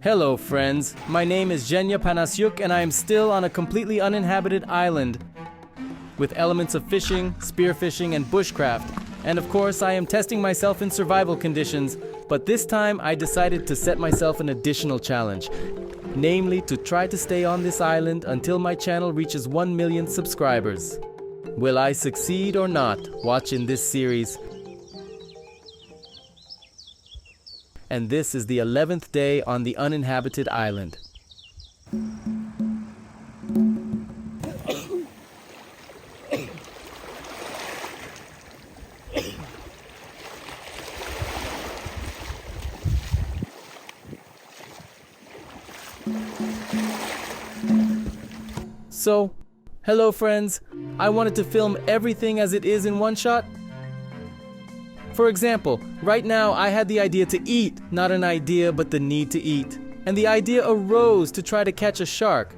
Hello friends, my name is Zhenya Panasiuk and I am still on a completely uninhabited island with elements of fishing, spearfishing, and bushcraft. And of course I am testing myself in survival conditions, but this time I decided to set myself an additional challenge, namely to try to stay on this island until my channel reaches 1 million subscribers. Will I succeed or not? Watch in this series. And this is the 11th day on the uninhabited island. So, hello friends, I wanted to film everything as it is in one shot. For example, right now I had the idea to eat, not an idea but the need to eat. And the idea arose to try to catch a shark.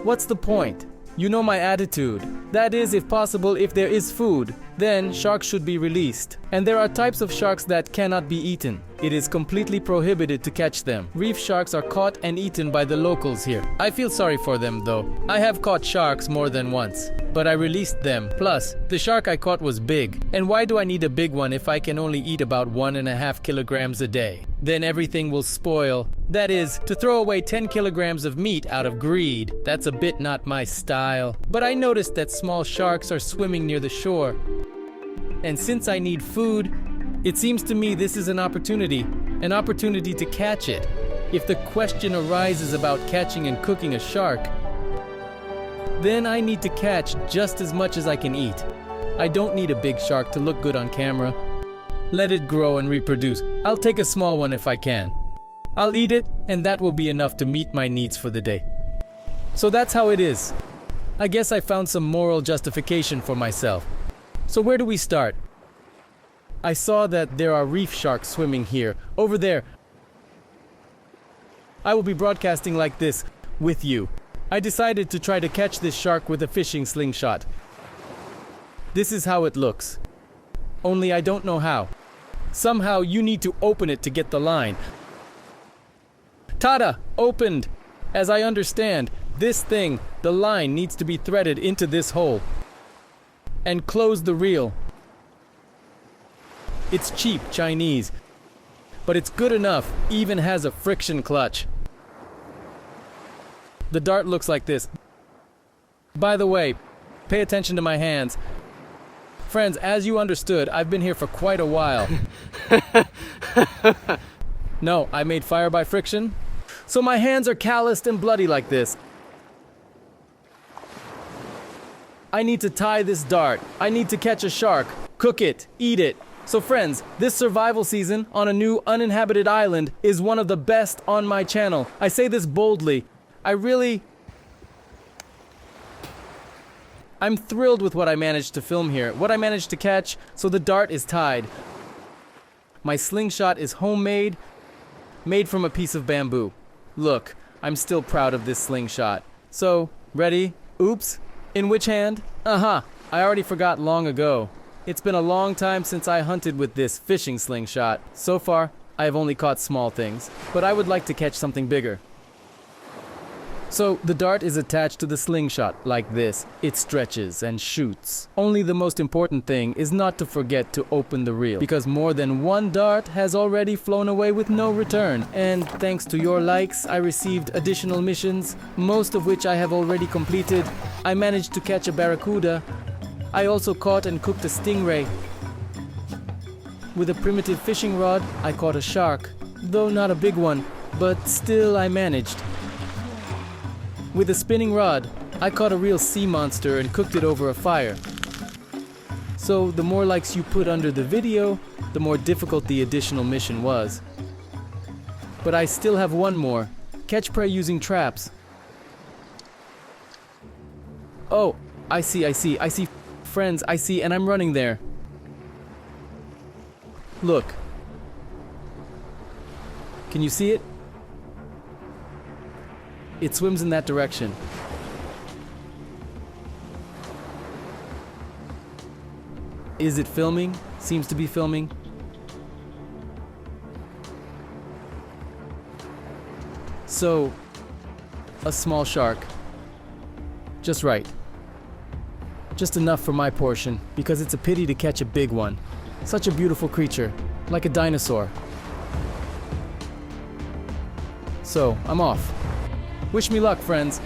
What's the point? You know my attitude. That is, if possible, if there is food, then sharks should be released. And there are types of sharks that cannot be eaten. It is completely prohibited to catch them. Reef sharks are caught and eaten by the locals here. I feel sorry for them though. I have caught sharks more than once, but I released them. Plus, the shark I caught was big. And why do I need a big one if I can only eat about 1.5 kilograms a day? Then everything will spoil. That is, to throw away 10 kilograms of meat out of greed. That's a bit not my style. But I noticed that small sharks are swimming near the shore. And since I need food, it seems to me this is an opportunity to catch it. If the question arises about catching and cooking a shark, then I need to catch just as much as I can eat. I don't need a big shark to look good on camera. Let it grow and reproduce. I'll take a small one if I can. I'll eat it, and that will be enough to meet my needs for the day. So that's how it is. I guess I found some moral justification for myself. So where do we start? I saw that there are reef sharks swimming here, over there. I will be broadcasting like this, with you. I decided to try to catch this shark with a fishing slingshot. This is how it looks. Only I don't know how. Somehow you need to open it to get the line. Tada! Opened! As I understand, this thing, the line, needs to be threaded into this hole. And close the reel. It's cheap Chinese, but it's good enough, even has a friction clutch. The dart looks like this. By the way, pay attention to my hands. Friends, as you understood, I've been here for quite a while. No, I made fire by friction. So my hands are calloused and bloody like this. I need to tie this dart. I need to catch a shark, cook it, eat it. So friends, this survival season on a new uninhabited island is one of the best on my channel. I say this boldly. I'm thrilled with what I managed to film here, what I managed to catch, so the dart is tied. My slingshot is homemade, made from a piece of bamboo. Look, I'm still proud of this slingshot. So, ready? Oops. In which hand? I already forgot long ago. It's been a long time since I hunted with this fishing slingshot. So far, I have only caught small things, but I would like to catch something bigger. So, the dart is attached to the slingshot like this. It stretches and shoots. Only the most important thing is not to forget to open the reel, because more than one dart has already flown away with no return. And thanks to your likes, I received additional missions, most of which I have already completed. I managed to catch a barracuda. I also caught and cooked a stingray. With a primitive fishing rod, I caught a shark, though not a big one, but still I managed. With a spinning rod, I caught a real sea monster and cooked it over a fire. So the more likes you put under the video, the more difficult the additional mission was. But I still have one more. Catch prey using traps. Oh, I see. Friends, I see, and I'm running there. Look. Can you see it? It swims in that direction. Is it filming? Seems to be filming. So, a small shark. Just right. Just enough for my portion, because it's a pity to catch a big one. Such a beautiful creature, like a dinosaur. So, I'm off. Wish me luck, friends.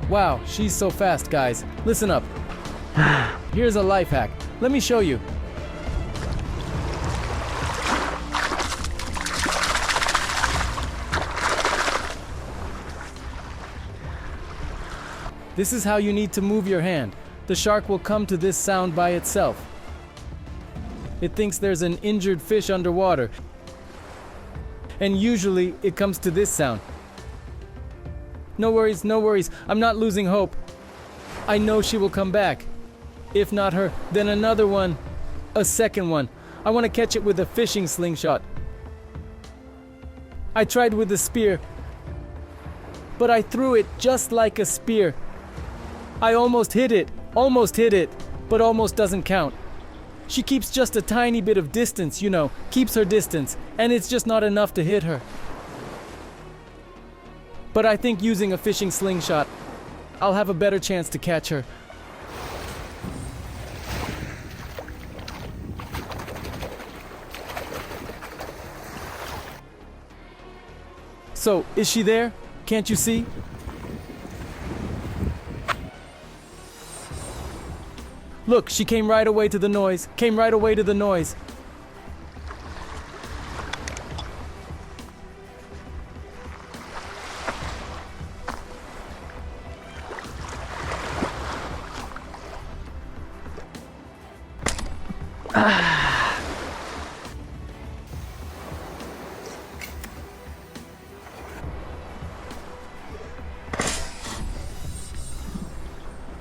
Wow, she's so fast, guys. Listen up. Here's a life hack. Let me show you. This is how you need to move your hand. The shark will come to this sound by itself. It thinks there's an injured fish underwater. And usually it comes to this sound. No worries, no worries. I'm not losing hope. I know she will come back. If not her, then another one. A second one. I want to catch it with a fishing slingshot. I tried with a spear, but I threw it just like a spear. I almost hit it, but almost doesn't count. She keeps just a tiny bit of distance, you know, keeps her distance, and it's just not enough to hit her. But I think using a fishing slingshot, I'll have a better chance to catch her. So, is she there? Can't you see? Look, she came right away to the noise.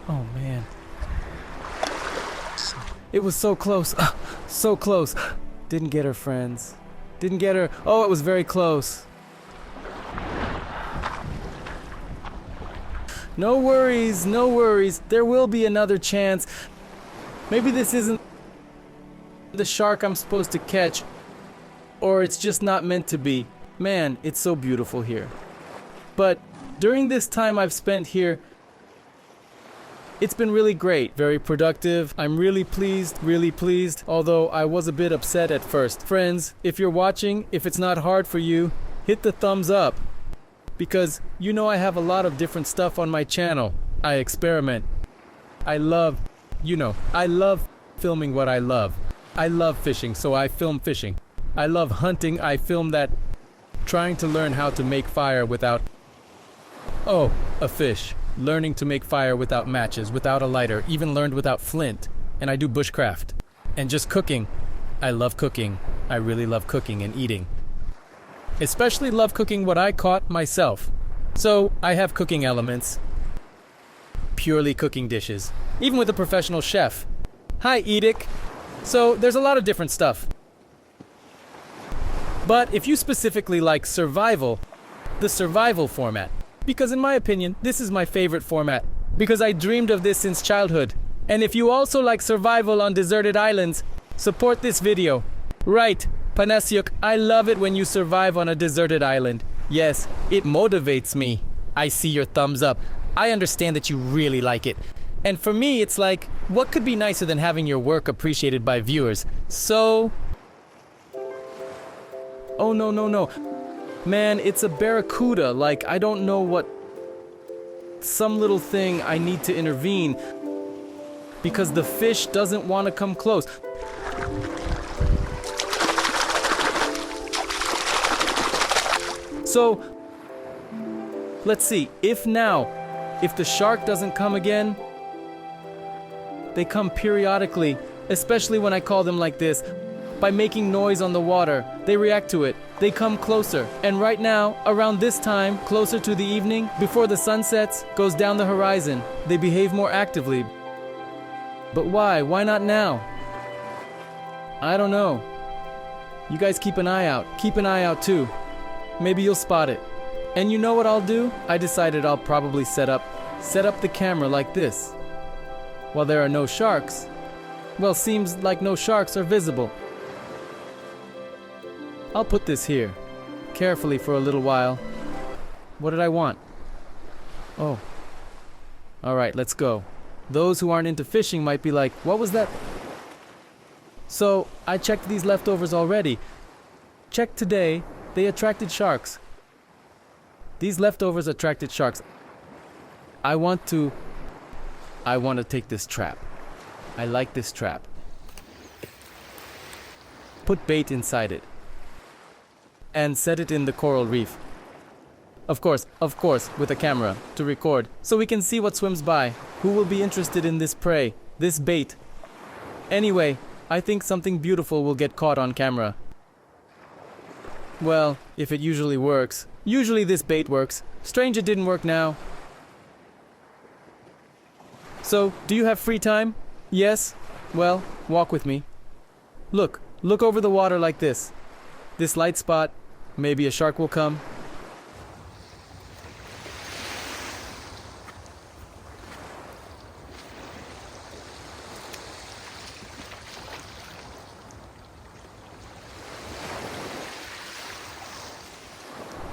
Oh man. It was so close. So close. Didn't get her, friends. Didn't get her. Oh, it was very close. No worries, no worries. There will be another chance. Maybe this isn't the shark I'm supposed to catch, or it's just not meant to be. Man, it's so beautiful here. But during this time I've spent here, it's been really great, very productive. I'm really pleased, although I was a bit upset at first. Friends, if you're watching, if it's not hard for you, hit the thumbs up. Because you know I have a lot of different stuff on my channel. I experiment. I love filming what I love. I love fishing, so I film fishing. I love hunting, I film that. Trying to learn how to make fire without... Oh, a fish. Learning to make fire without matches, without a lighter, even learned without flint. And I do bushcraft. And just cooking. I love cooking. I really love cooking and eating. Especially love cooking what I caught myself. So, I have cooking elements. Purely cooking dishes. Even with a professional chef. Hi, Edic. So, there's a lot of different stuff. But if you specifically like survival, the survival format. Because in my opinion, this is my favorite format. Because I dreamed of this since childhood. And if you also like survival on deserted islands, support this video. Right, Panasyuk, I love it when you survive on a deserted island. Yes, it motivates me. I see your thumbs up. I understand that you really like it. And for me, it's like, what could be nicer than having your work appreciated by viewers? So... Oh, no. Man, it's a barracuda, like, I don't know what... Some little thing I need to intervene. Because the fish doesn't want to come close. So, let's see, if the shark doesn't come again, they come periodically, especially when I call them like this. By making noise on the water, they react to it. They come closer. And right now, around this time, closer to the evening, before the sun sets, goes down the horizon, they behave more actively. But why? Why not now? I don't know. You guys keep an eye out. Keep an eye out too. Maybe you'll spot it. And you know what I'll do? I decided I'll probably set up the camera like this. While there are no sharks, well, seems like no sharks are visible. I'll put this here, carefully for a little while. What did I want? Oh. Alright, let's go. Those who aren't into fishing might be like, what was that? So, I checked these leftovers already. Checked today, they attracted sharks. These leftovers attracted sharks. I want to take this trap. I like this trap. Put bait inside it. And set it in the coral reef. Of course, with a camera to record, so we can see what swims by, who will be interested in this prey, this bait. Anyway, I think something beautiful will get caught on camera. Well, if it usually works. Usually this bait works. Strange it didn't work now. So, do you have free time? Yes? Well, walk with me. Look over the water like this. This light spot, maybe a shark will come.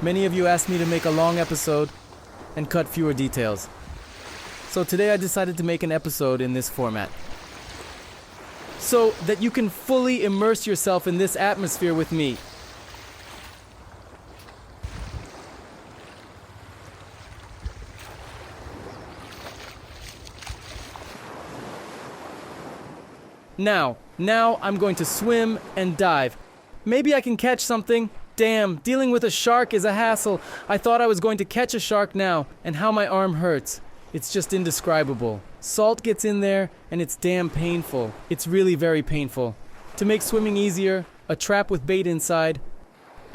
Many of you asked me to make a long episode and cut fewer details. So today I decided to make an episode in this format, so that you can fully immerse yourself in this atmosphere with me. Now I'm going to swim and dive. Maybe I can catch something. Damn, dealing with a shark is a hassle. I thought I was going to catch a shark now, and how my arm hurts. It's just indescribable. Salt gets in there, and it's damn painful. It's really very painful. To make swimming easier, a trap with bait inside.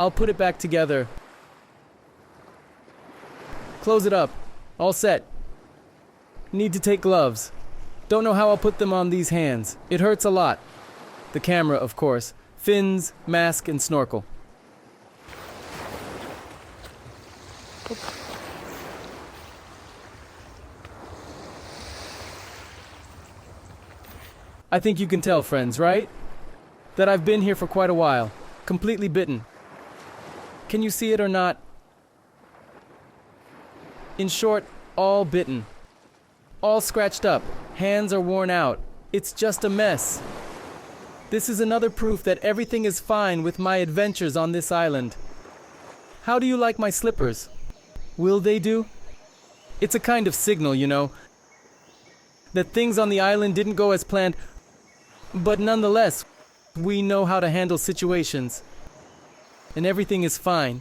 I'll put it back together. Close it up. All set. Need to take gloves. Don't know how I'll put them on these hands. It hurts a lot. The camera, of course. Fins, mask, and snorkel. I think you can tell, friends, right? That I've been here for quite a while. Completely bitten. Can you see it or not? In short, all bitten. All scratched up. Hands are worn out. It's just a mess. This is another proof that everything is fine with my adventures on this island. How do you like my slippers? Will they do? It's a kind of signal, you know, that things on the island didn't go as planned, but nonetheless, we know how to handle situations, and everything is fine.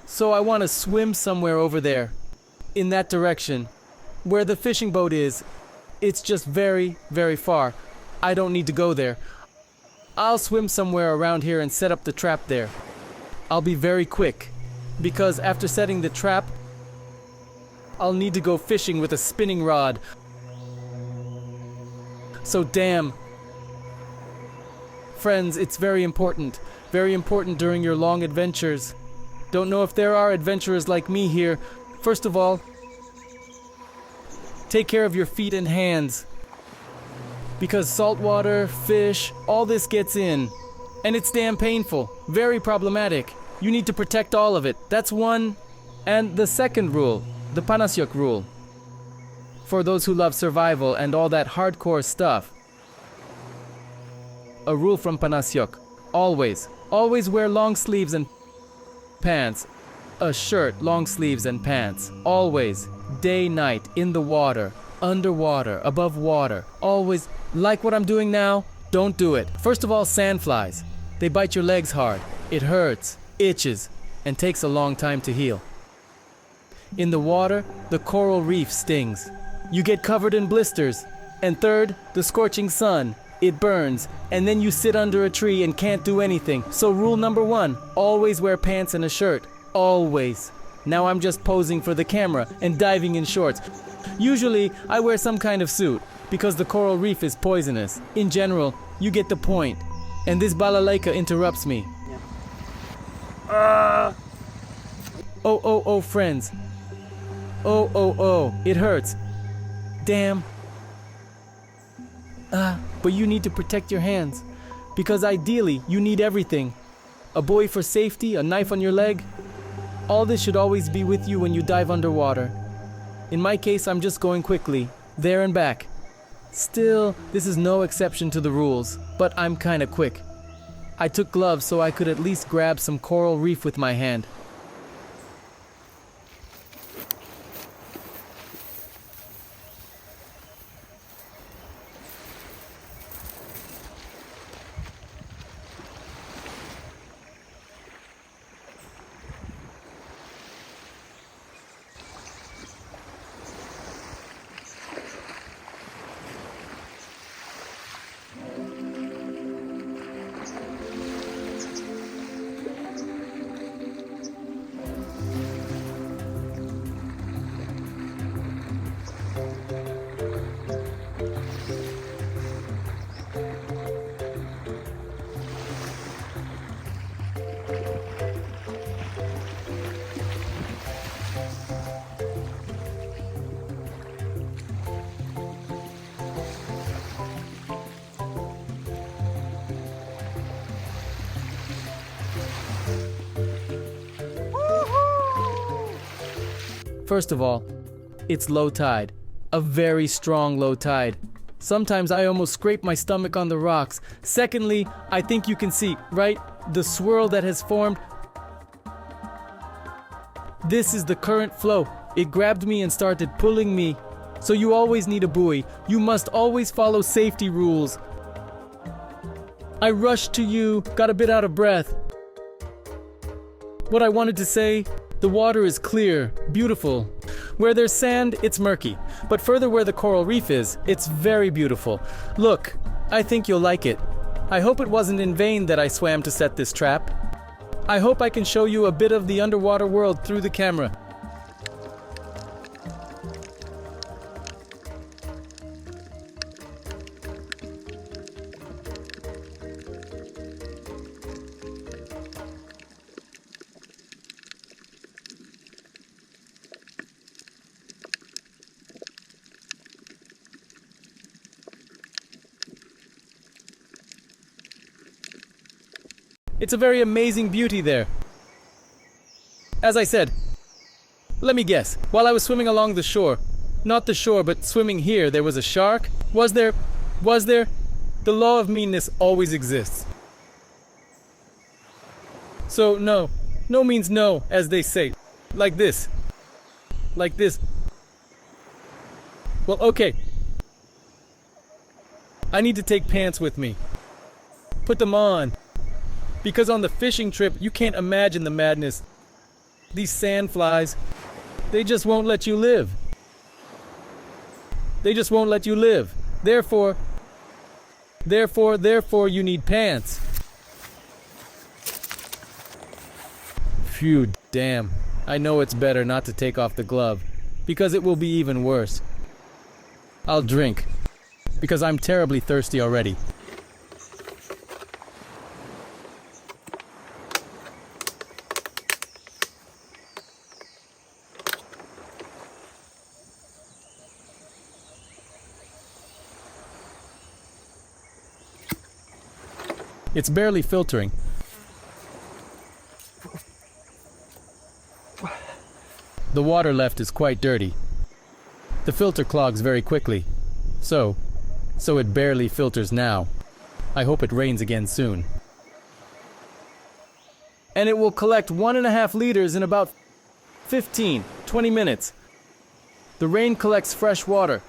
So I want to swim somewhere over there, in that direction, where the fishing boat is. It's just very, very far. I don't need to go there. I'll swim somewhere around here and set up the trap there. I'll be very quick, because after setting the trap, I'll need to go fishing with a spinning rod. So damn. Friends, it's very important during your long adventures. Don't know if there are adventurers like me here. First of all, take care of your feet and hands. Because salt water, fish, all this gets in. And it's damn painful, very problematic. You need to protect all of it. That's one. And the second rule, the Panasyok rule. For those who love survival and all that hardcore stuff. A rule from Panasyok. Always wear long sleeves and pants. A shirt, long sleeves and pants. Always. Day, night, in the water, underwater, above water. Always. Like what I'm doing now, don't do it. First of all, sandflies. They bite your legs hard. It hurts, itches, and takes a long time to heal. In the water, the coral reef stings. You get covered in blisters. And third, the scorching sun. It burns, and then you sit under a tree and can't do anything. So rule number 1, always wear pants and a shirt. Always. Now I'm just posing for the camera and diving in shorts. Usually, I wear some kind of suit, because the coral reef is poisonous. In general, you get the point. And this balalaika interrupts me. Oh, friends. Oh, it hurts. Damn. But you need to protect your hands, because ideally, you need everything. a buoy for safety, a knife on your leg. All this should always be with you when you dive underwater. In my case, I'm just going quickly, there and back. Still, this is no exception to the rules, but I'm kinda quick. I took gloves so I could at least grab some coral reef with my hand. First of all, it's low tide. A very strong low tide. Sometimes I almost scrape my stomach on the rocks. Secondly, I think you can see, right? The swirl that has formed. This is the current flow. It grabbed me and started pulling me. So you always need a buoy. You must always follow safety rules. I rushed to you, got a bit out of breath. What I wanted to say, the water is clear, beautiful. Where there's sand, it's murky. But further where the coral reef is, it's very beautiful. Look, I think you'll like it. I hope it wasn't in vain that I swam to set this trap. I hope I can show you a bit of the underwater world through the camera. It's a very amazing beauty there. As I said, let me guess, while I was swimming along the shore, not the shore, but swimming here, there was a shark? Was there? The law of meanness always exists. So no means no, as they say. Like this. Like this. Well, okay. I need to take pants with me. Put them on. Because on the fishing trip, you can't imagine the madness. These sandflies, they just won't let you live. They just won't let you live. Therefore, you need pants. Phew, damn. I know it's better not to take off the glove, because it will be even worse. I'll drink, because I'm terribly thirsty already. It's barely filtering. The water left is quite dirty. The filter clogs very quickly. So it barely filters now. I hope it rains again soon. And it will collect 1.5 liters in about 15, 20 minutes. The rain collects fresh water.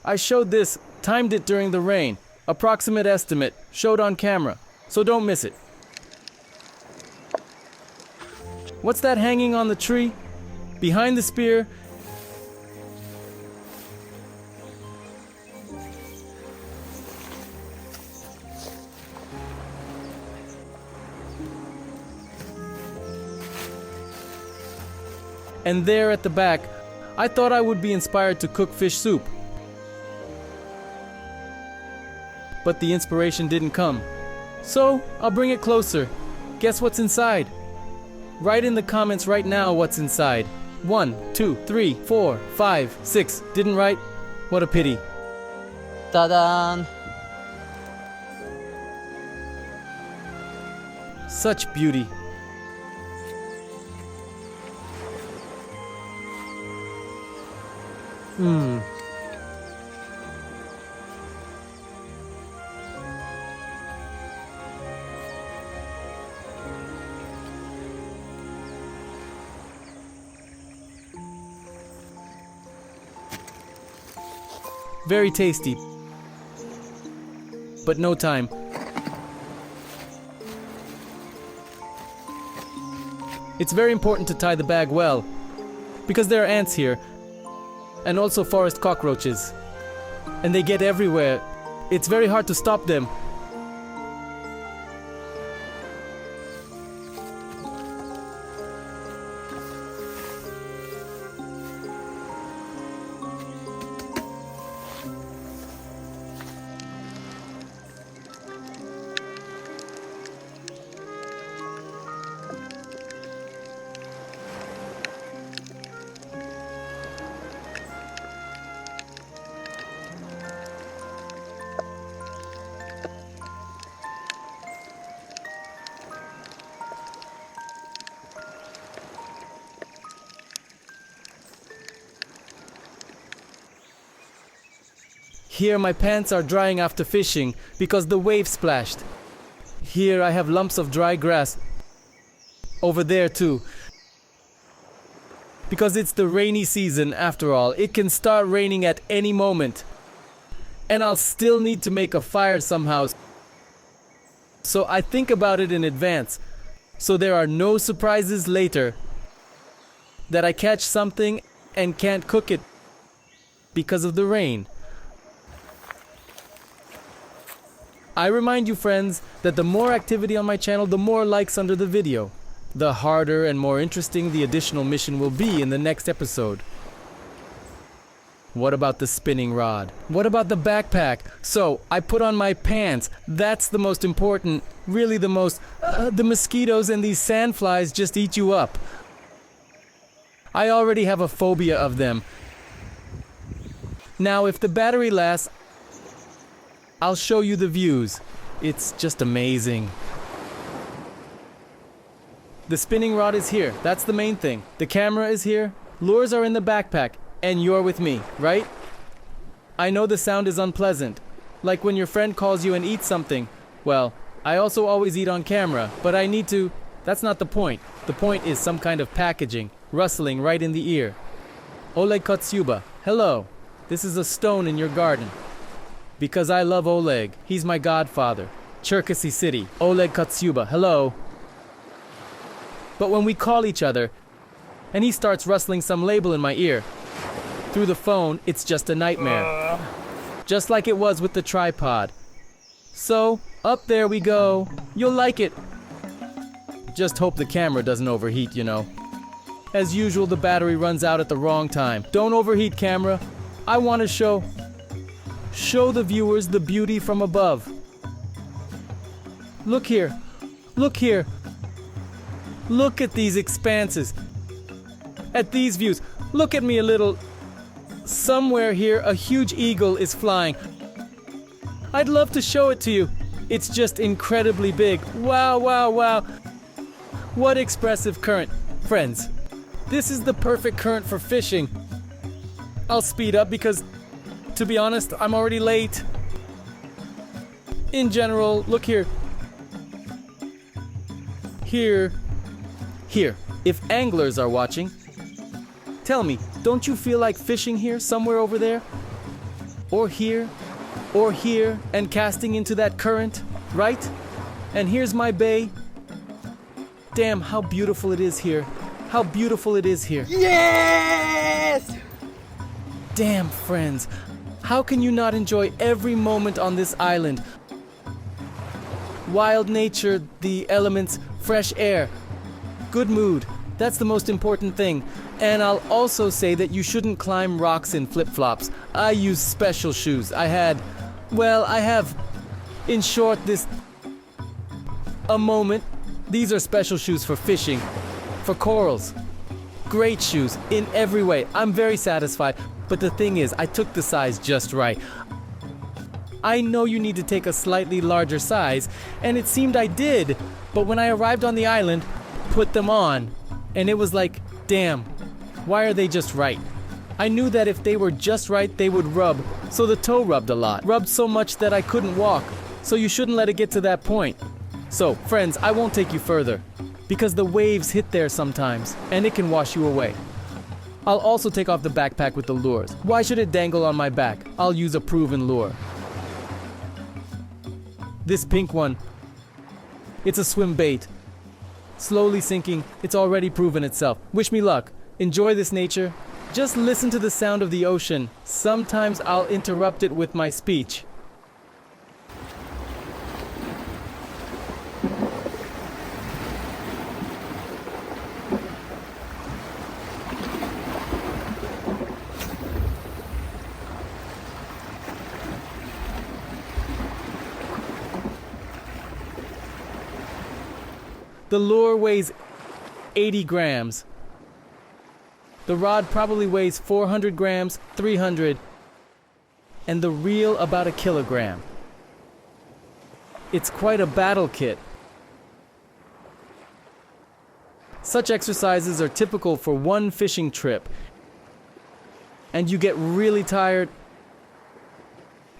I showed this, timed it during the rain. Approximate estimate, showed on camera, so don't miss it. What's that hanging on the tree? Behind the spear? And there at the back, I thought I would be inspired to cook fish soup. But the inspiration didn't come. So, I'll bring it closer. Guess what's inside? Write in the comments right now what's inside. 1, 2, 3, 4, 5, 6. Didn't write? What a pity. Ta-da! Such beauty. Very tasty. But no time. It's very important to tie the bag well, because there are ants here, and also forest cockroaches. And they get everywhere. It's very hard to stop them. Here my pants are drying after fishing because the wave splashed. Here I have lumps of dry grass. Over there too. Because it's the rainy season after all. It can start raining at any moment. And I'll still need to make a fire somehow. So I think about it in advance. So there are no surprises later. That I catch something and can't cook it because of the rain. I remind you friends that the more activity on my channel, the more likes under the video. The harder and more interesting the additional mission will be in the next episode. What about the spinning rod? What about the backpack? So, I put on my pants. That's the most important. Really the most... the mosquitoes and these sandflies just eat you up. I already have a phobia of them. Now, if the battery lasts, I'll show you the views. It's just amazing. The spinning rod is here. That's the main thing. The camera is here. Lures are in the backpack. And you're with me, right? I know the sound is unpleasant. Like when your friend calls you and eats something. Well, I also always eat on camera, but I need to... That's not the point. The point is some kind of packaging, rustling right in the ear. Oleg Kotsuba, hello. This is a stone in your garden. Because I love Oleg. He's my godfather. Cherkasy City. Oleg Kotsuba. Hello. But when we call each other, and he starts rustling some label in my ear, through the phone, it's just a nightmare. Just like it was with the tripod. So, up there we go. You'll like it. Just hope the camera doesn't overheat, you know. As usual, the battery runs out at the wrong time. Don't overheat, camera. I want to show the viewers the beauty from above. Look here. Look here. Look at these expanses. At these views. Look at me a little. Somewhere here, a huge eagle is flying. I'd love to show it to you. It's just incredibly big. Wow, wow, wow. What expressive current. Friends, this is the perfect current for fishing. I'll speed up because, to be honest, I'm already late. In general, look here. Here. If anglers are watching, tell me, don't you feel like fishing here, somewhere over there? Or here, and casting into that current, right? And here's my bay. Damn, how beautiful it is here. How beautiful it is here. Yes! Damn, friends. How can you not enjoy every moment on this island? Wild nature, the elements, fresh air, good mood. That's the most important thing. And I'll also say that you shouldn't climb rocks in flip-flops. I use special shoes. I have, in short, a moment. These are special shoes for fishing, for corals. Great shoes, in every way. I'm very satisfied. But the thing is, I took the size just right. I know you need to take a slightly larger size, and it seemed I did, but when I arrived on the island, put them on, and it was like, damn, why are they just right? I knew that if they were just right, they would rub, so the toe rubbed a lot. Rubbed so much that I couldn't walk, so you shouldn't let it get to that point. So, friends, I won't take you further, because the waves hit there sometimes, and it can wash you away. I'll also take off the backpack with the lures. Why should it dangle on my back? I'll use a proven lure. This pink one, it's a swim bait. Slowly sinking, it's already proven itself. Wish me luck. Enjoy this nature. Just listen to the sound of the ocean. Sometimes I'll interrupt it with my speech. The lure weighs 80 grams. The rod probably weighs 400 grams, 300, and the reel about 1 kilogram. It's quite a battle kit. Such exercises are typical for one fishing trip, and you get really tired.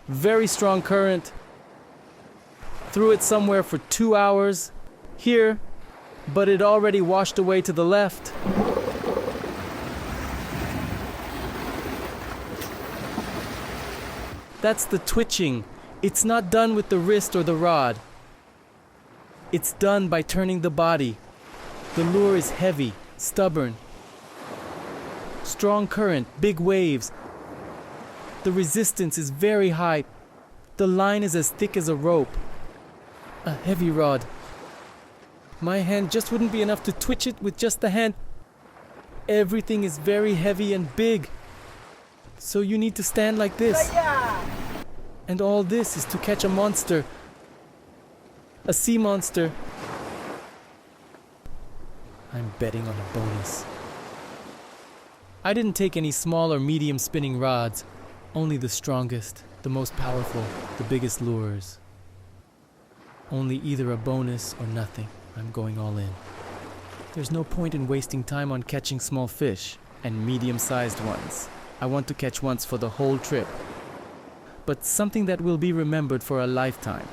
Very strong current. Threw it somewhere for 2 hours. Here, but it already washed away to the left. That's the twitching. It's not done with the wrist or the rod. It's done by turning the body. The lure is heavy, stubborn. Strong current, big waves. The resistance is very high. The line is as thick as a rope. A heavy rod. My hand just wouldn't be enough to twitch it with just the hand. Everything is very heavy and big. So you need to stand like this. And all this is to catch a monster. A sea monster. I'm betting on a bonus. I didn't take any small or medium spinning rods. Only the strongest, the most powerful, the biggest lures. Only either a bonus or nothing. I'm going all in. There's no point in wasting time on catching small fish, and medium-sized ones. I want to catch once for the whole trip, but something that will be remembered for a lifetime.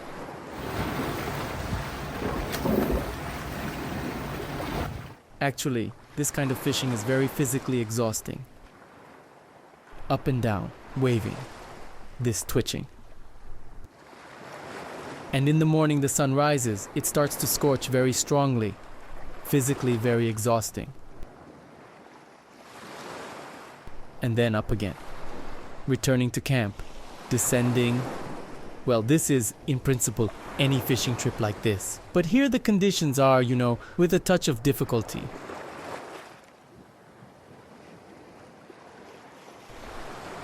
Actually, this kind of fishing is very physically exhausting. Up and down, waving, this twitching. And in the morning the sun rises, it starts to scorch very strongly, physically very exhausting. And then up again, returning to camp, descending. Well, this is, in principle, any fishing trip like this. But here the conditions are, with a touch of difficulty.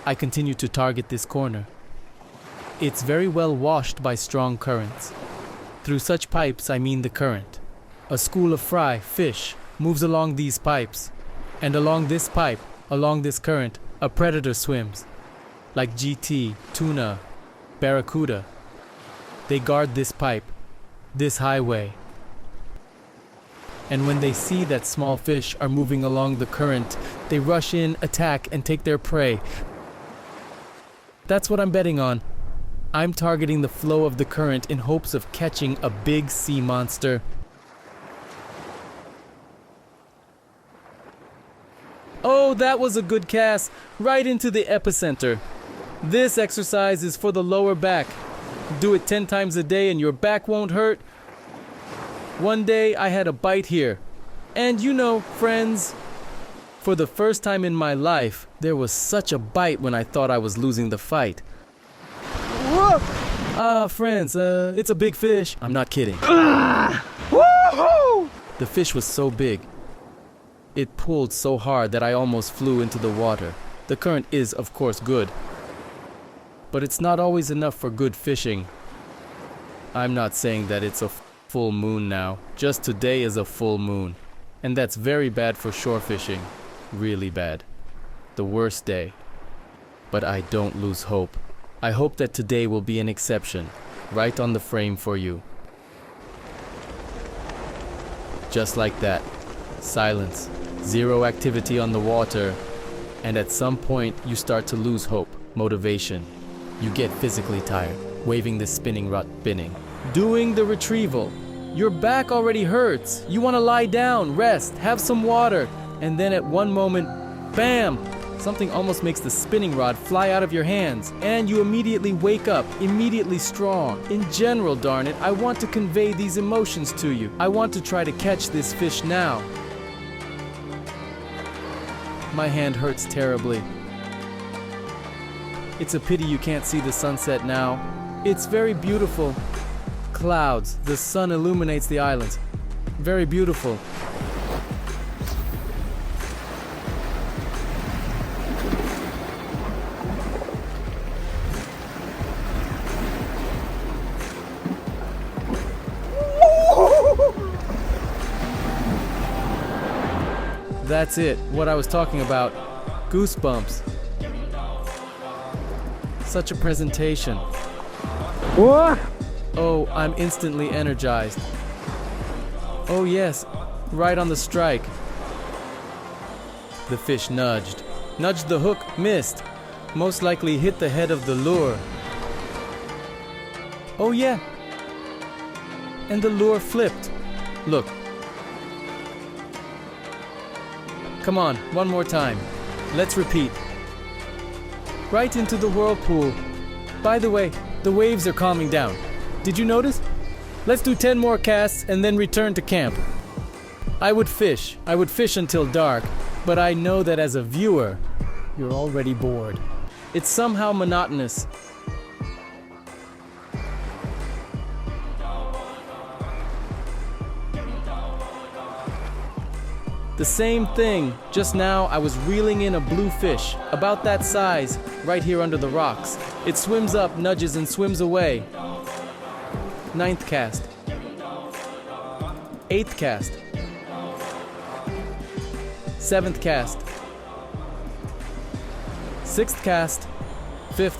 I continue to target this corner. It's very well washed by strong currents. Through such pipes, I mean the current. A school of fry, fish, moves along these pipes. And along this pipe, along this current, a predator swims. Like GT, tuna, barracuda. They guard this pipe, this highway. And when they see that small fish are moving along the current, they rush in, attack, and take their prey. That's what I'm betting on. I'm targeting the flow of the current in hopes of catching a big sea monster. Oh, that was a good cast, right into the epicenter. This exercise is for the lower back. Do it 10 times a day and your back won't hurt. One day I had a bite here. And friends, for the first time in my life, there was such a bite when I thought I was losing the fight. Friends, it's a big fish. I'm not kidding. Woohoo! The fish was so big. It pulled so hard that I almost flew into the water. The current is, of course, good. But it's not always enough for good fishing. I'm not saying that it's a full moon now. Just today is a full moon. And that's very bad for shore fishing. Really bad. The worst day. But I don't lose hope. I hope that today will be an exception, right on the frame for you. Just like that. Silence, zero activity on the water, and at some point you start to lose hope, motivation. You get physically tired, waving the spinning rod spinning. Doing the retrieval. Your back already hurts. You want to lie down, rest, have some water, and then at one moment, bam! Something almost makes the spinning rod fly out of your hands, and you immediately wake up, immediately strong. In general, darn it, I want to convey these emotions to you. I want to try to catch this fish now. My hand hurts terribly. It's a pity you can't see the sunset now. It's very beautiful. Clouds, the sun illuminates the islands. Very beautiful. That's it, what I was talking about. Goosebumps. Such a presentation. What? Oh, I'm instantly energized. Oh yes, right on the strike. The fish nudged. Nudged the hook, missed. Most likely hit the head of the lure. Oh yeah. And the lure flipped. Look. Come on, one more time. Let's repeat. Right into the whirlpool. By the way, the waves are calming down. Did you notice? Let's do 10 more casts and then return to camp. I would fish until dark, but I know that as a viewer, you're already bored. It's somehow monotonous. The same thing. Just now I was reeling in a blue fish, about that size, right here under the rocks. It swims up, nudges, and swims away. 9th cast. 8th cast. 7th cast. 6th cast. 5th.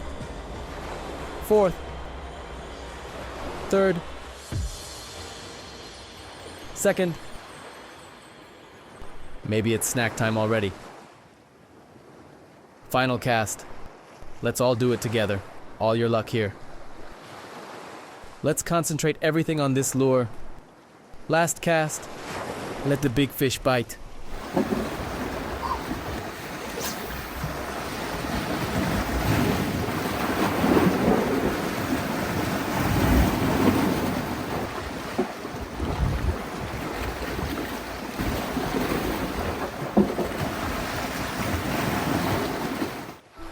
4th. 3rd. 2nd. Maybe it's snack time already. Final cast. Let's all do it together. All your luck here. Let's concentrate everything on this lure. Last cast. Let the big fish bite.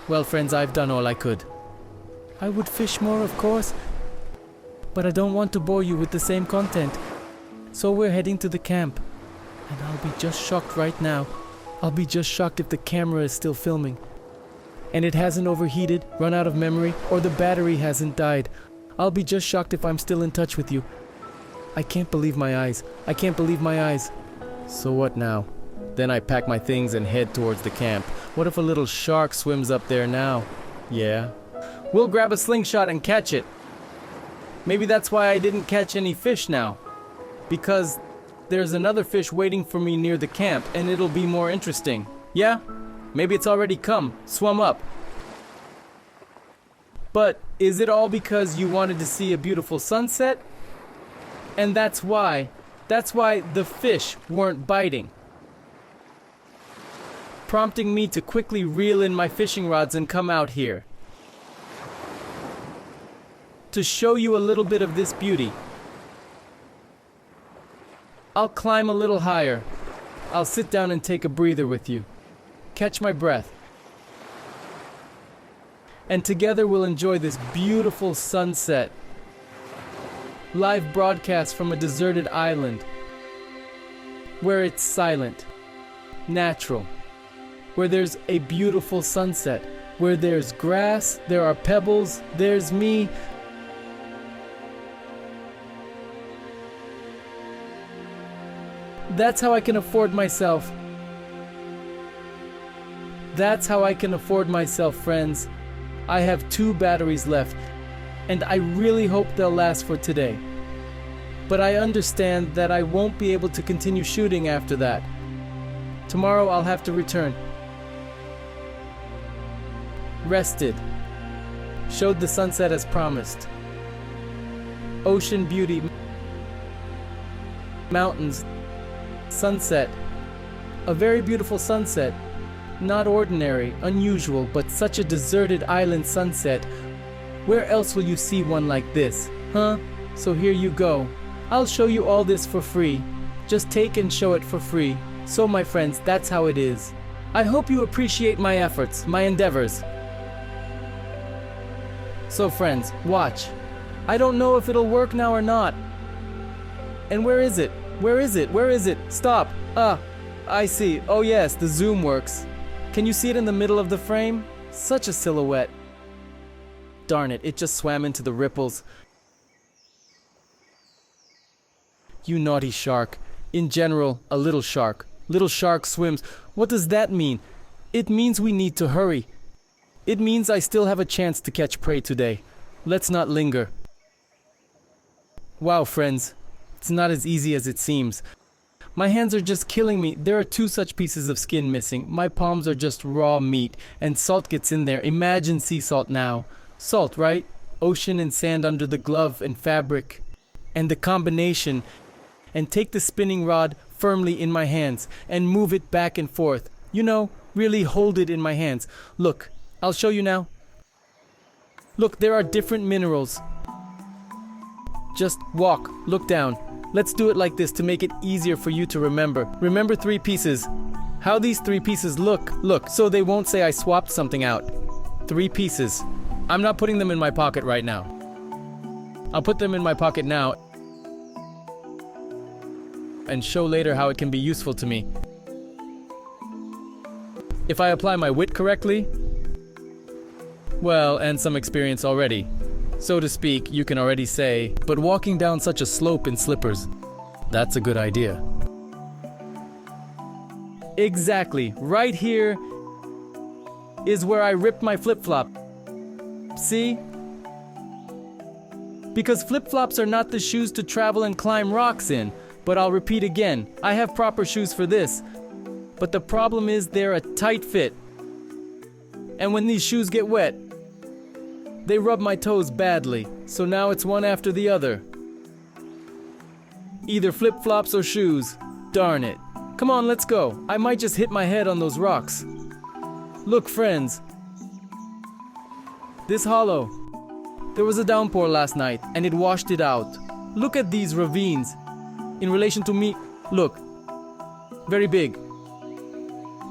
Well, friends, I've done all I could. I would fish more, of course, but I don't want to bore you with the same content. So we're heading to the camp, and I'll be just shocked right now. I'll be just shocked if the camera is still filming, and it hasn't overheated, run out of memory, or the battery hasn't died. I'll be just shocked if I'm still in touch with you. I can't believe my eyes. I can't believe my eyes. So what now? Then I pack my things and head towards the camp. What if a little shark swims up there now? Yeah. We'll grab a slingshot and catch it. Maybe that's why I didn't catch any fish now. Because there's another fish waiting for me near the camp and it'll be more interesting. Yeah? Maybe it's already come, swum up. But is it all because you wanted to see a beautiful sunset? And that's why the fish weren't biting, prompting me to quickly reel in my fishing rods and come out here to show you a little bit of this beauty. I'll climb a little higher. I'll sit down and take a breather with you, catch my breath, and together we'll enjoy this beautiful sunset. Live broadcast from a deserted island where it's silent, natural, where there's a beautiful sunset, where there's grass, there are pebbles, there's me. That's how I can afford myself. That's how I can afford myself, friends. I have 2 batteries left, and I really hope they'll last for today. But I understand that I won't be able to continue shooting after that. Tomorrow I'll have to return. Rested. Showed the sunset as promised. Ocean beauty. Mountains. Sunset. A very beautiful sunset. Not ordinary, unusual, but such a deserted island sunset. Where else will you see one like this, huh? So here you go. I'll show you all this for free. Just take and show it for free. So my friends, that's how it is. I hope you appreciate my efforts, my endeavors. So friends, watch. I don't know if it'll work now or not. And where is it? Where is it? Where is it? Stop. I see. Oh yes, the zoom works. Can you see it in the middle of the frame? Such a silhouette. Darn it, it just swam into the ripples. You naughty shark. In general, a little shark. Little shark swims. What does that mean? It means we need to hurry. It means I still have a chance to catch prey today. Let's not linger. Wow, friends. It's not as easy as it seems. My hands are just killing me. There are 2 such pieces of skin missing. My palms are just raw meat, and salt gets in there. Imagine sea salt now. Salt, right? Ocean and sand under the glove and fabric. And the combination. And take the spinning rod firmly in my hands and move it back and forth. You know, really hold it in my hands. Look, I'll show you now. Look, there are different minerals. Just walk, look down. Let's do it like this to make it easier for you to remember. Remember 3 pieces. How these 3 pieces look, so they won't say I swapped something out. 3 pieces. I'm not putting them in my pocket right now. I'll put them in my pocket now and show later how it can be useful to me. If I apply my wit correctly, well, and some experience already, so to speak, you can already say, but walking down such a slope in slippers, that's a good idea. Exactly, right here is where I ripped my flip-flop. See? Because flip-flops are not the shoes to travel and climb rocks in. But I'll repeat again, I have proper shoes for this. But the problem is they're a tight fit. And when these shoes get wet, they rub my toes badly. So now it's one after the other. Either flip-flops or shoes. Darn it. Come on, let's go. I might just hit my head on those rocks. Look, friends. This hollow. There was a downpour last night and it washed it out. Look at these ravines. In relation to me, look, very big.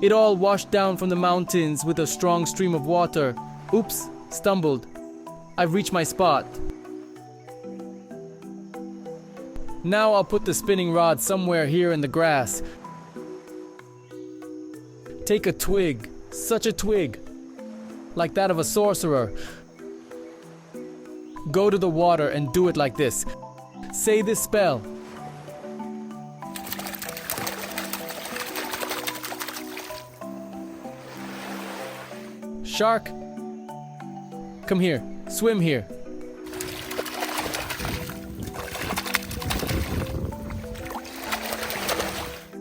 It all washed down from the mountains with a strong stream of water. Oops, stumbled. I've reached my spot. Now I'll put the spinning rod somewhere here in the grass. Take a twig, such a twig, like that of a sorcerer. Go to the water and do it like this. Say this spell. Shark, come here, swim here.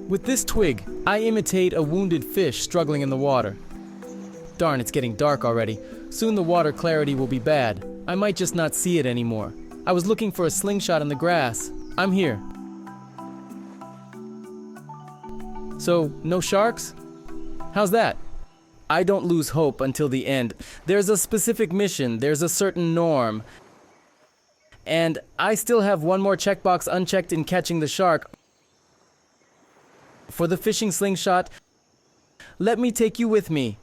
With this twig, I imitate a wounded fish struggling in the water. Darn, it's getting dark already. Soon the water clarity will be bad. I might just not see it anymore. I was looking for a slingshot in the grass. I'm here. So, no sharks? How's that? I don't lose hope until the end. There's a specific mission, there's a certain norm. And I still have one more checkbox unchecked in catching the shark. For the fishing slingshot, let me take you with me.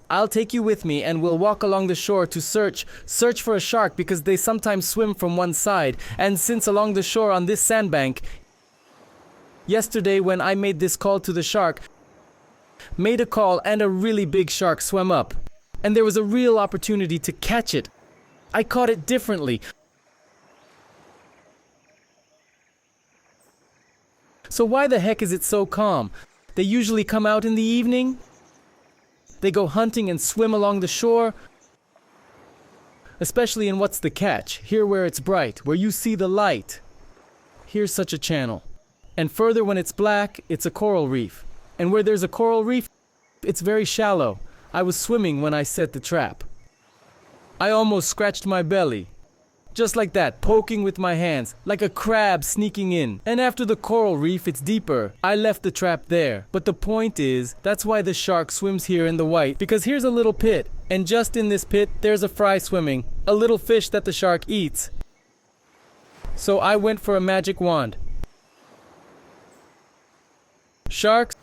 I'll take you with me and we'll walk along the shore to search for a shark because they sometimes swim from one side. And since along the shore on this sandbank, yesterday when I made this call to the shark, made a call and a really big shark swam up. And there was a real opportunity to catch it. I caught it differently. So why the heck is it so calm? They usually come out in the evening? They go hunting and swim along the shore, especially in what's the catch, here where it's bright, where you see the light. Here's such a channel. And further when it's black, it's a coral reef. And where there's a coral reef, it's very shallow. I was swimming when I set the trap. I almost scratched my belly. Just like that, poking with my hands, like a crab sneaking in. And after the coral reef, it's deeper. I left the trap there. But the point is, that's why the shark swims here in the white, because here's a little pit. And just in this pit, there's a fry swimming, a little fish that the shark eats. So I went for a magic wand. Sharks.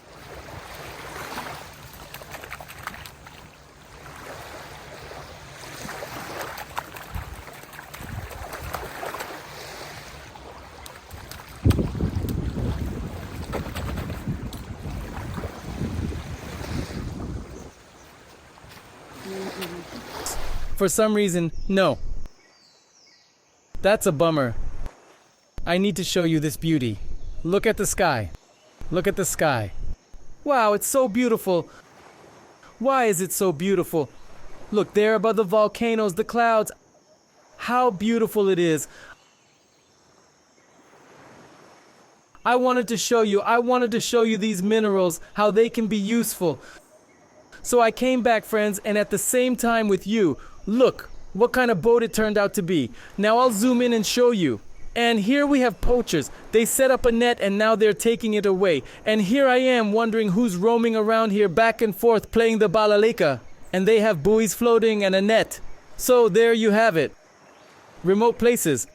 For some reason, no. That's a bummer. I need to show you this beauty. Look at the sky. Look at the sky. Wow, it's so beautiful. Why is it so beautiful? Look there above the volcanoes, the clouds. How beautiful it is. I wanted to show you these minerals, how they can be useful. So I came back, friends, and at the same time with you, look what kind of boat it turned out to be. Now I'll zoom in and show you. And here we have poachers. They set up a net and now they're taking it away. And here I am wondering who's roaming around here back and forth playing the balalika. And they have buoys floating and a net. So there you have it. Remote places.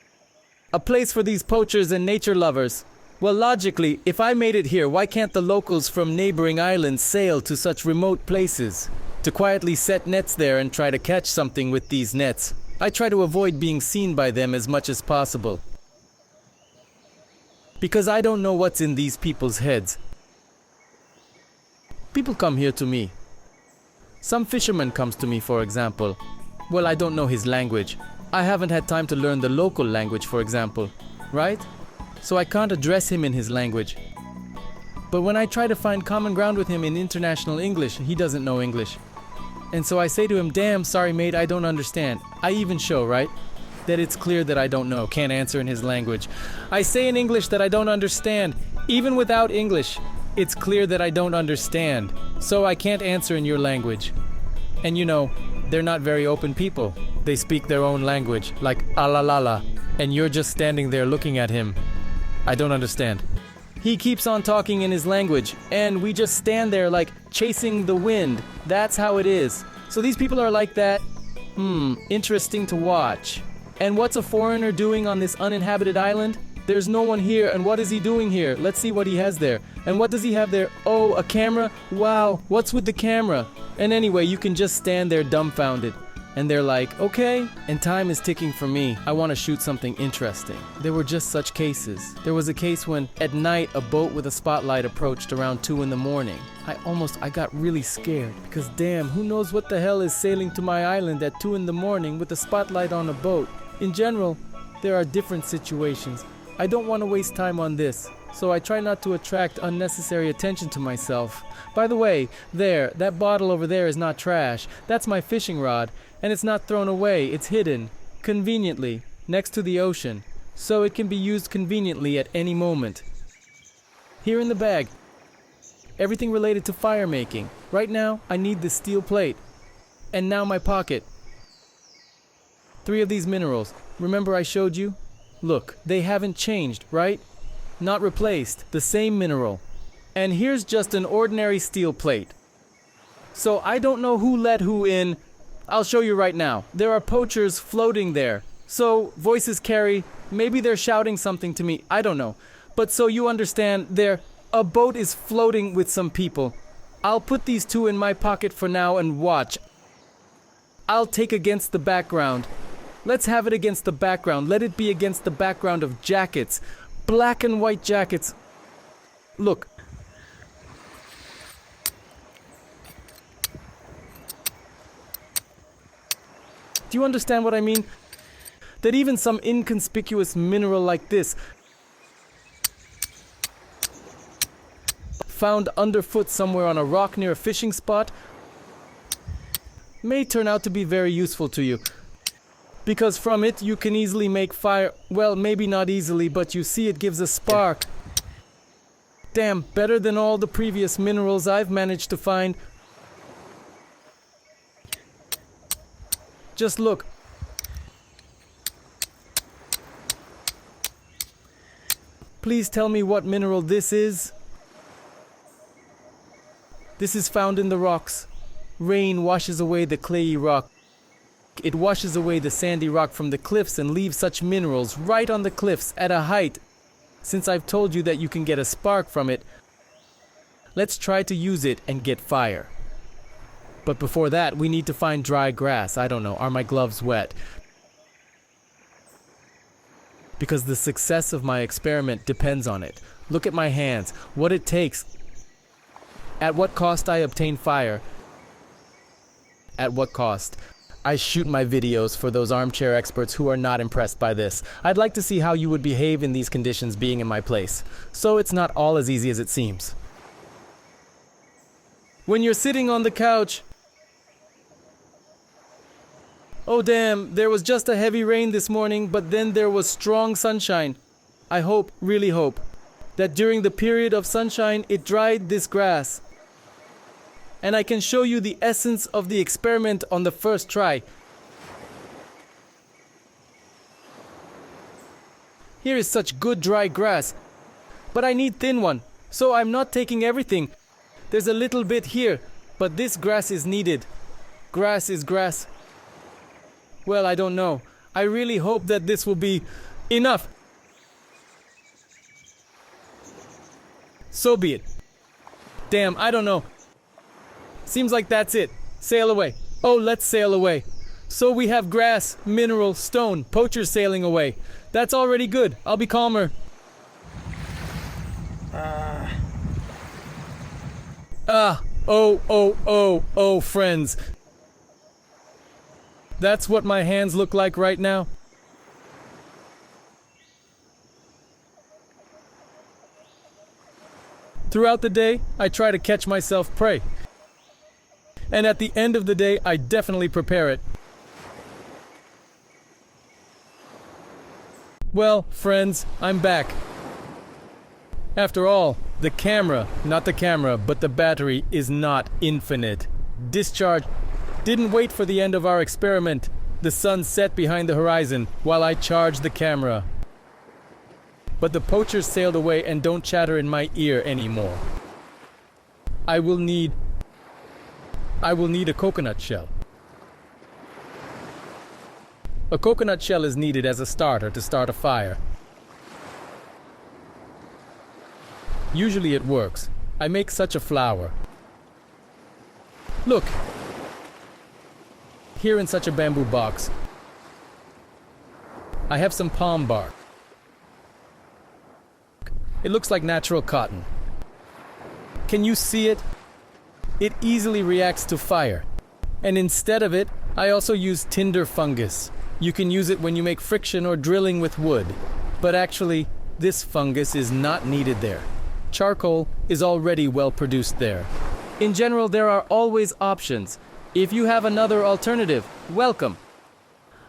A place for these poachers and nature lovers. Well, logically, if I made it here, why can't the locals from neighboring islands sail to such remote places? To quietly set nets there and try to catch something with these nets. I try to avoid being seen by them as much as possible. Because I don't know what's in these people's heads. People come here to me. Some fisherman comes to me, for example. Well, I don't know his language. I haven't had time to learn the local language, for example. Right? So I can't address him in his language. But when I try to find common ground with him in international English, he doesn't know English. And so I say to him, damn, sorry mate, I don't understand. I even show, right? That it's clear that I don't know, can't answer in his language. I say in English that I don't understand. Even without English, it's clear that I don't understand. So I can't answer in your language. And you know, they're not very open people. They speak their own language, like alalala. And you're just standing there looking at him. I don't understand. He keeps on talking in his language, and we just stand there like chasing the wind. That's how it is. So these people are like that. Interesting to watch. And what's a foreigner doing on this uninhabited island? There's no one here, and what is he doing here? Let's see what he has there. And what does he have there? Oh, a camera? Wow, what's with the camera? And anyway, you can just stand there dumbfounded. And they're like, okay, and time is ticking for me. I want to shoot something interesting. There were just such cases. There was a case when, at night, a boat with a spotlight approached around 2 in the morning. I got really scared, because damn, who knows what the hell is sailing to my island at 2 in the morning with a spotlight on a boat? In general, there are different situations. I don't want to waste time on this, so I try not to attract unnecessary attention to myself. By the way, that bottle over there is not trash. That's my fishing rod. And it's not thrown away, it's hidden, conveniently, next to the ocean, so it can be used conveniently at any moment. Here in the bag, everything related to fire making. Right now, I need this steel plate. And now my pocket. 3 of these minerals. Remember I showed you? Look, they haven't changed, right? Not replaced, the same mineral. And here's just an ordinary steel plate. So I don't know who let who in. I'll show you right now. There are poachers floating there. So voices carry, maybe they're shouting something to me, I don't know. But so you understand, a boat is floating with some people. I'll put these 2 in my pocket for now and watch. I'll take against the background. Let's have it against the background. Let it be against the background of jackets. Black and white jackets. Look. Do you understand what I mean? That even some inconspicuous mineral like this, found underfoot somewhere on a rock near a fishing spot, may turn out to be very useful to you. Because from it you can easily make fire. Well, maybe not easily, but you see it gives a spark. Damn, better than all the previous minerals I've managed to find. Just look. Please tell me what mineral this is. This is found in the rocks. Rain washes away the clayey rock. It washes away the sandy rock from the cliffs and leaves such minerals right on the cliffs at a height. Since I've told you that you can get a spark from it, let's try to use it and get fire. But before that, we need to find dry grass. I don't know, are my gloves wet? Because the success of my experiment depends on it. Look at my hands, what it takes. At what cost I obtain fire. At what cost? I shoot my videos for those armchair experts who are not impressed by this. I'd like to see how you would behave in these conditions being in my place. So it's not all as easy as it seems. When you're sitting on the couch... Oh damn, there was just a heavy rain this morning, but then there was strong sunshine. I hope, really hope, that during the period of sunshine it dried this grass. And I can show you the essence of the experiment on the first try. Here is such good dry grass, but I need thin one, so I'm not taking everything. There's a little bit here, but this grass is needed. Grass is grass. Well, I don't know. I really hope that this will be enough. So be it. Damn, I don't know. Seems like that's it. Sail away. Oh, let's sail away. So we have grass, mineral, stone, poachers sailing away. That's already good. I'll be calmer. Oh, friends. That's what my hands look like right now. Throughout the day, I try to catch myself prey. And at the end of the day, I definitely prepare it. Well, friends, I'm back. After all, the camera, not the camera, but the battery is not infinite. Discharge. Didn't wait for the end of our experiment. The sun set behind the horizon while I charged the camera. But the poachers sailed away and don't chatter in my ear anymore. I will need a coconut shell. A coconut shell is needed as a starter to start a fire. Usually it works. I make such a flower. Look! Here in such a bamboo box, I have some palm bark. It looks like natural cotton. Can you see it? It easily reacts to fire. And instead of it, I also use tinder fungus. You can use it when you make friction or drilling with wood. But actually, this fungus is not needed there. Charcoal is already well produced there. In general, there are always options. If you have another alternative, welcome.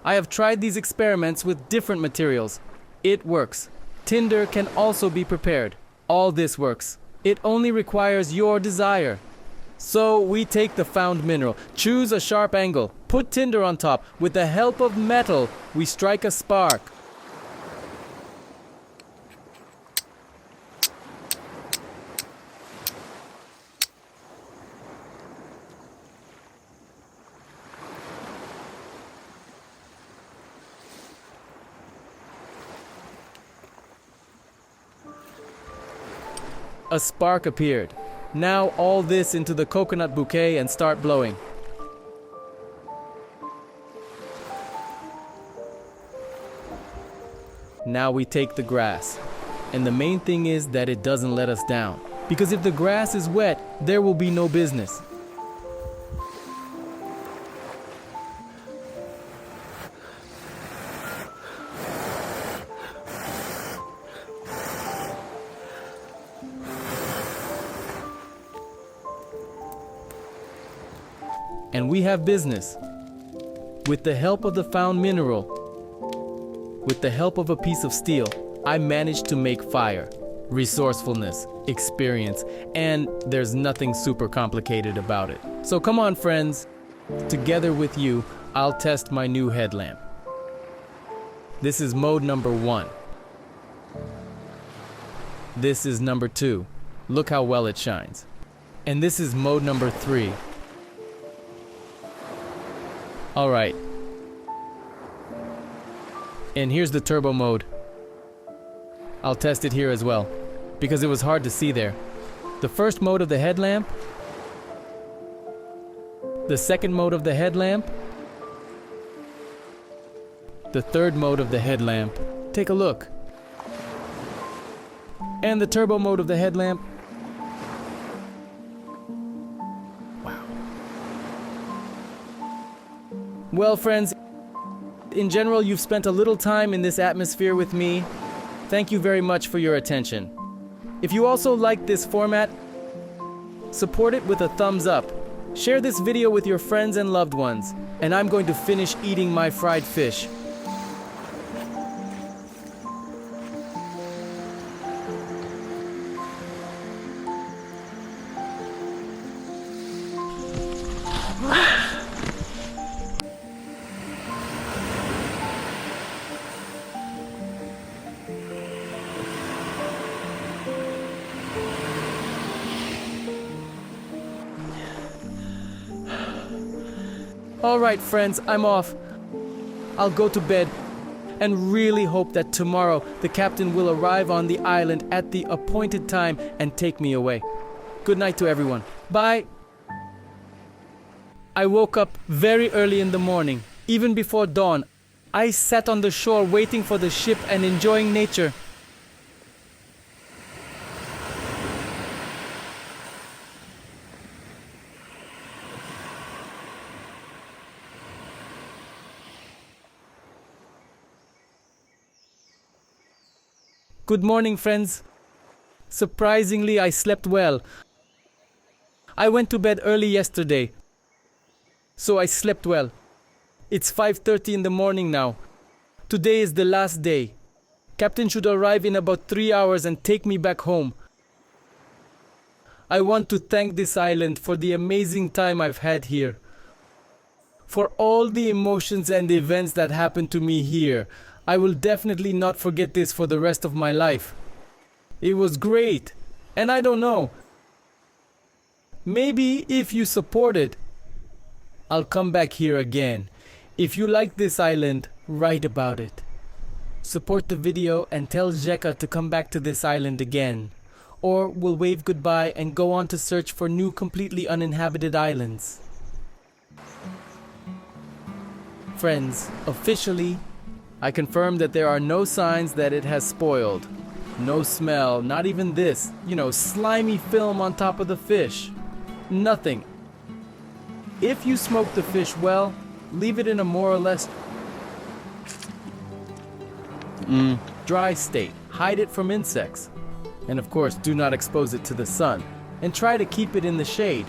I have tried these experiments with different materials. It works. Tinder can also be prepared. All this works. It only requires your desire. So we take the found mineral, choose a sharp angle, put tinder on top. With the help of metal, we strike a spark. A spark appeared. Now all this into the coconut bouquet and start blowing. Now we take the grass. And the main thing is that it doesn't let us down. Because if the grass is wet, there will be no business. and we have business. With the help of the found mineral, with the help of a piece of steel, I managed to make fire. Resourcefulness, experience, and there's nothing super complicated about it. So come on, friends. Together with you, I'll test my new headlamp. This is mode number 1. This is number 2. Look how well it shines. And this is mode number 3. All right. And here's the turbo mode. I'll test it here as well, because it was hard to see there. The first mode of the headlamp, the second mode of the headlamp, the third mode of the headlamp. Take a look. And the turbo mode of the headlamp. Wow. Well, friends, in general, you've spent a little time in this atmosphere with me. Thank you very much for your attention. If you also like this format, support it with a thumbs up. Share this video with your friends and loved ones. And I'm going to finish eating my fried fish. All right, friends, I'm off. I'll go to bed and really hope that tomorrow the captain will arrive on the island at the appointed time and take me away. Good night to everyone. Bye. I woke up very early in the morning, even before dawn. I sat on the shore waiting for the ship and enjoying nature. Good morning, friends. Surprisingly, I slept well. I went to bed early yesterday, so I slept well. It's 5:30 in the morning now. Today is the last day. Captain should arrive in about 3 hours and take me back home. I want to thank this island for the amazing time I've had here. For all the emotions and events that happened to me here. I will definitely not forget this for the rest of my life. It was great, and I don't know. Maybe if you support it, I'll come back here again. If you like this island, write about it. Support the video and tell Zeka to come back to this island again. Or we'll wave goodbye and go on to search for new completely uninhabited islands. Friends, officially, I confirm that there are no signs that it has spoiled. No smell, not even this, slimy film on top of the fish. Nothing. If you smoke the fish well, leave it in a more or less dry state. Hide it from insects. And of course, do not expose it to the sun. And try to keep it in the shade.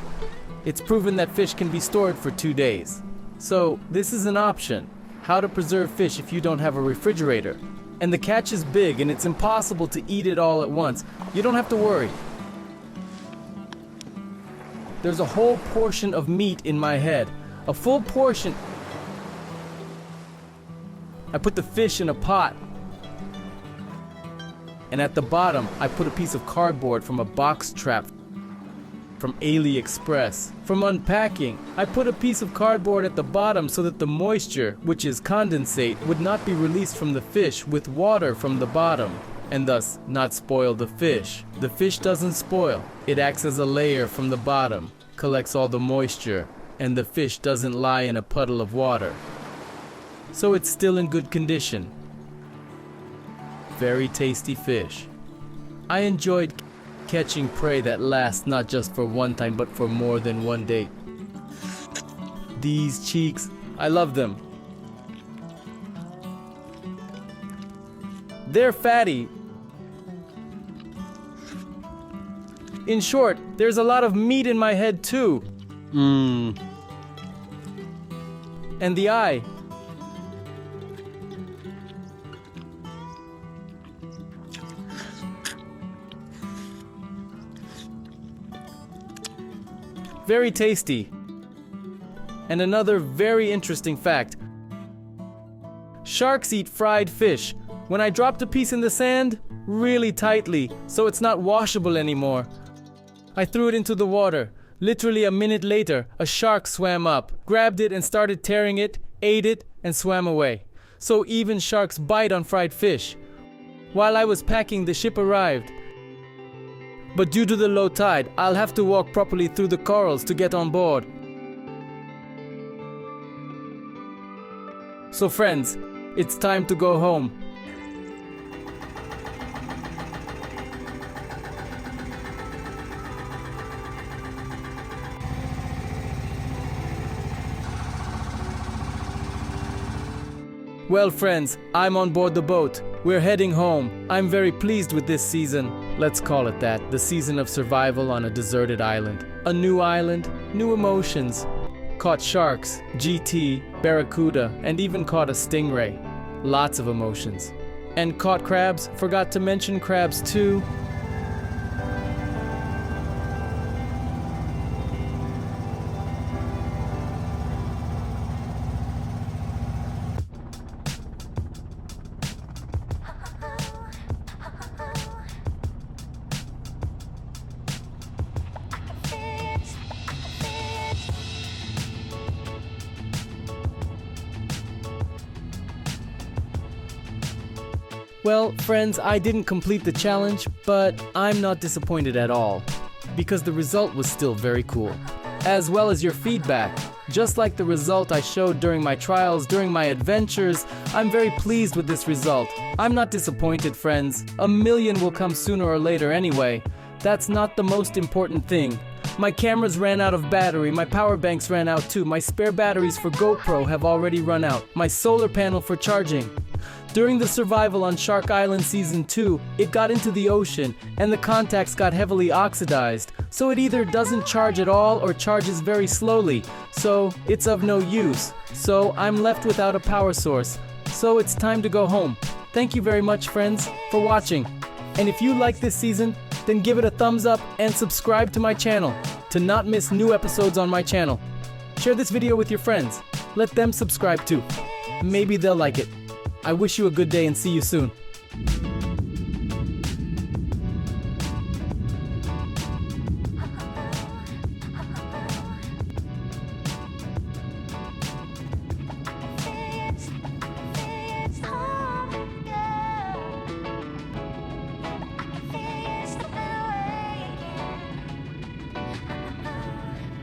It's proven that fish can be stored for 2 days. So, this is an option. How to preserve fish if you don't have a refrigerator. And the catch is big and it's impossible to eat it all at once. You don't have to worry. There's a whole portion of meat in my head. A full portion. I put the fish in a pot. And at the bottom, I put a piece of cardboard from a box trap from AliExpress. From unpacking, I put a piece of cardboard at the bottom so that the moisture, which is condensate, would not be released from the fish with water from the bottom, and thus not spoil the fish. The fish doesn't spoil. It acts as a layer from the bottom, collects all the moisture, and the fish doesn't lie in a puddle of water. So it's still in good condition. Very tasty fish. I enjoyed catching prey that lasts not just for one time but for more than one day. These cheeks, I love them. They're fatty. In short, there's a lot of meat in my head too. and the eye. Very tasty. And another very interesting fact. Sharks eat fried fish. When I dropped a piece in the sand, really tightly, so it's not washable anymore. I threw it into the water. Literally a minute later, a shark swam up, grabbed it and started tearing it, ate it, and swam away. So even sharks bite on fried fish. While I was packing, the ship arrived. But due to the low tide, I'll have to walk properly through the corals to get on board. So friends, it's time to go home. Well friends, I'm on board the boat. We're heading home. I'm very pleased with this season. Let's call it that, the season of survival on a deserted island. A new island, new emotions. Caught sharks, GT, barracuda, and even caught a stingray. Lots of emotions. And caught crabs, forgot to mention crabs too. Well, friends, I didn't complete the challenge, but I'm not disappointed at all, because the result was still very cool, as well as your feedback. Just like the result I showed during my trials, during my adventures, I'm very pleased with this result. I'm not disappointed, friends. 1 million will come sooner or later anyway. That's not the most important thing. My cameras ran out of battery, my power banks ran out too, my spare batteries for GoPro have already run out, my solar panel for charging. During the survival on Shark Island Season 2, it got into the ocean and the contacts got heavily oxidized, so it either doesn't charge at all or charges very slowly, so it's of no use. So I'm left without a power source, so it's time to go home. Thank you very much, friends, for watching. And if you like this season, then give it a thumbs up and subscribe to my channel to not miss new episodes on my channel. Share this video with your friends. Let them subscribe too. Maybe they'll like it. I wish you a good day and see you soon.